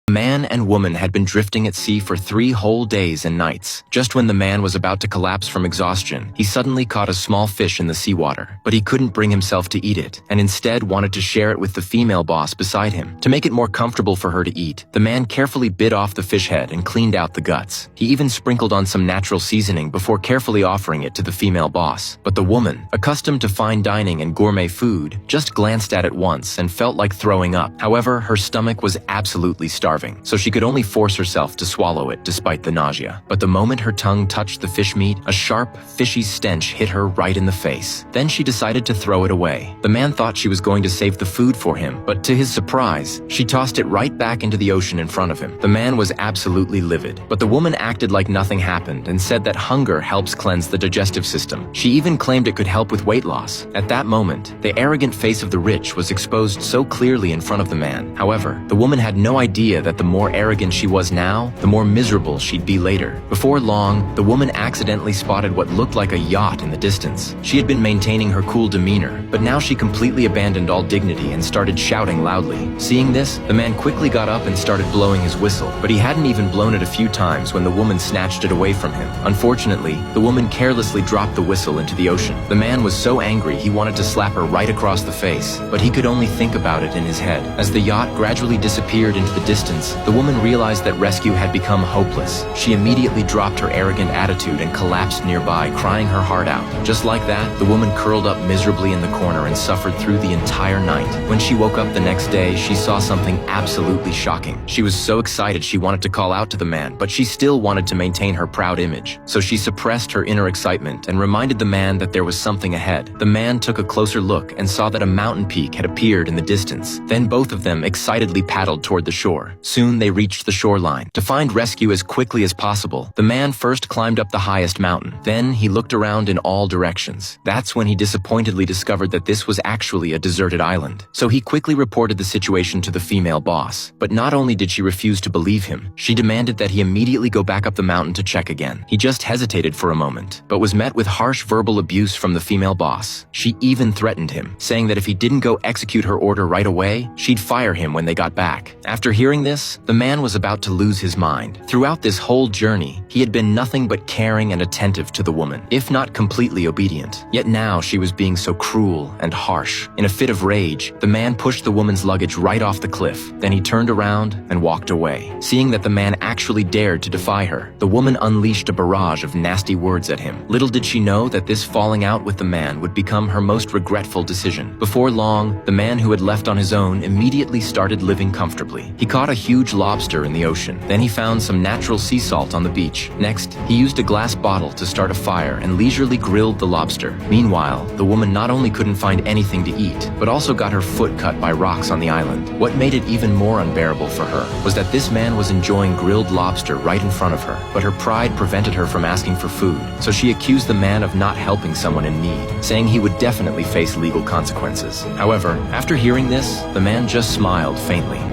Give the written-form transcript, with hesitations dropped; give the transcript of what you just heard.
The man and woman had been drifting at sea for 3 whole days and nights. Just when the man was about to collapse from exhaustion, he suddenly caught a small fish in the seawater. But he couldn't bring himself to eat it, and instead wanted to share it with the female boss beside him. To make it more comfortable for her to eat, the man carefully bit off the fish head and cleaned out the guts. He even sprinkled on some natural seasoning before carefully offering it to the female boss. But the woman, accustomed to fine dining and gourmet food, just glanced at it once and felt like throwing up. However, her stomach was absolutely starving, so she could only force herself to swallow it despite the nausea. But the moment her tongue touched the fish meat, a sharp, fishy stench hit her right in the face. Then she decided to throw it away. The man thought she was going to save the food for him, but to his surprise, she tossed it right back into the ocean in front of him. The man was absolutely livid, but the woman acted like nothing happened and said that hunger helps cleanse the digestive system. She even claimed it could help with weight loss. At that moment, the arrogant face of the rich was exposed so clearly in front of the man. However, the woman had no idea that the more arrogant she was now, the more miserable she'd be later. Before long, the woman accidentally spotted what looked like a yacht in the distance. She had been maintaining her cool demeanor, but now she completely abandoned all dignity and started shouting loudly. Seeing this, the man quickly got up and started blowing his whistle, but he hadn't even blown it a few times when the woman snatched it away from him. Unfortunately, the woman carelessly dropped the whistle into the ocean. The man was so angry he wanted to slap her right across the face, but he could only think about it in his head. As the yacht gradually disappeared into the distance, the woman realized that rescue had become hopeless. She immediately dropped her arrogant attitude and collapsed nearby, crying her heart out. Just like that, the woman curled up miserably in the corner and suffered through the entire night. When she woke up the next day, she saw something absolutely shocking. She was so excited she wanted to call out to the man, but she still wanted to maintain her proud image. So she suppressed her inner excitement and reminded the man that there was something ahead. The man took a closer look and saw that a mountain peak had appeared in the distance. Then both of them excitedly paddled toward the shore. Soon they reached the shoreline. To find rescue as quickly as possible, the man first climbed up the highest mountain. Then he looked around in all directions. That's when he disappointedly discovered that this was actually a deserted island. So he quickly reported the situation to the female boss. But not only did she refuse to believe him, she demanded that he immediately go back up the mountain to check again. He just hesitated for a moment, but was met with harsh verbal abuse from the female boss. She even threatened him, saying that if he didn't go execute her order right away, she'd fire him when they got back. After hearing this, the man was about to lose his mind. Throughout this whole journey, he had been nothing but caring and attentive to the woman, if not completely obedient. Yet now she was being so cruel and harsh. In a fit of rage, the man pushed the woman's luggage right off the cliff. Then he turned around and walked away. Seeing that the man actually dared to defy her, the woman unleashed a barrage of nasty words at him. Little did she know that this falling out with the man would become her most regretful decision. Before long, the man who had left on his own immediately started living comfortably. He caught a huge lobster in the ocean. Then he found some natural sea salt on the beach. Next, he used a glass bottle to start a fire and leisurely grilled the lobster. Meanwhile, the woman not only couldn't find anything to eat, but also got her foot cut by rocks on the island. What made it even more unbearable for her was that this man was enjoying grilled lobster right in front of her, but her pride prevented her from asking for food. So she accused the man of not helping someone in need, saying he would definitely face legal consequences. However, after hearing this, the man just smiled faintly.